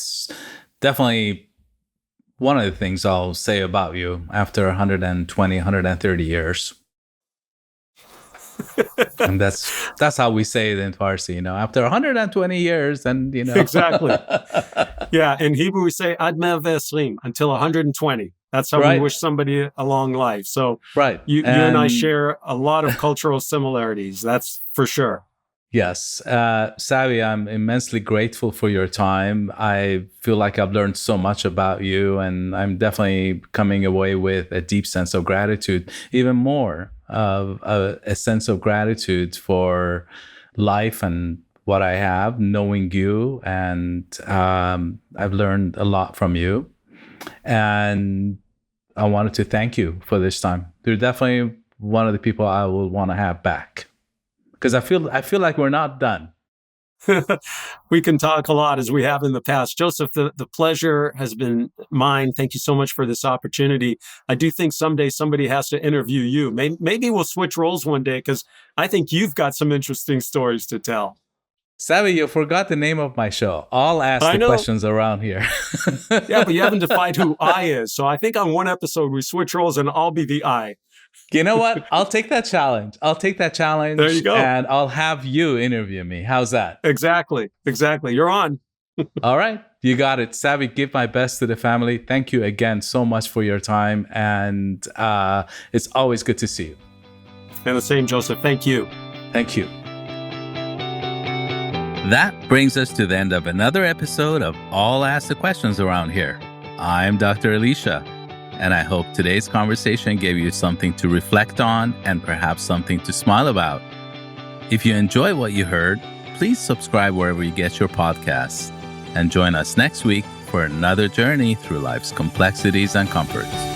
S1: definitely one of the things I'll say about you after 120, 130 years. And that's how we say it in Farsi, after 120 years and,
S2: Exactly. Yeah. In Hebrew, we say Ad 120, until 120. That's how we wish somebody a long life. So
S1: right.
S2: You and I share a lot of cultural similarities. That's for sure.
S1: Yes. Sabby, I'm immensely grateful for your time. I feel like I've learned so much about you, and I'm definitely coming away with a deep sense of gratitude, even more of a sense of gratitude for life and what I have, knowing you. And I've learned a lot from you. And I wanted to thank you for this time. You're definitely one of the people I will want to have back. Because I feel like we're not done.
S2: We can talk a lot as we have in the past. Joseph, the pleasure has been mine. Thank you so much for this opportunity. I do think someday somebody has to interview you. Maybe we'll switch roles one day, because I think you've got some interesting stories to tell.
S1: Sabby, you forgot the name of my show. I'll ask the questions around here.
S2: Yeah, but you haven't defined who I is. So I think on one episode we switch roles and I'll be the I.
S1: You know what? I'll take that challenge.
S2: There you go.
S1: And I'll have you interview me. How's that?
S2: Exactly. You're on.
S1: All right. You got it. Sabby, give my best to the family. Thank you again so much for your time. And it's always good to see you.
S2: And the same, Joseph. Thank you.
S1: Thank you. That brings us to the end of another episode of All Ask the Questions Around Here. I'm Dr. Elisha, and I hope today's conversation gave you something to reflect on and perhaps something to smile about. If you enjoy what you heard, please subscribe wherever you get your podcasts and join us next week for another journey through life's complexities and comforts.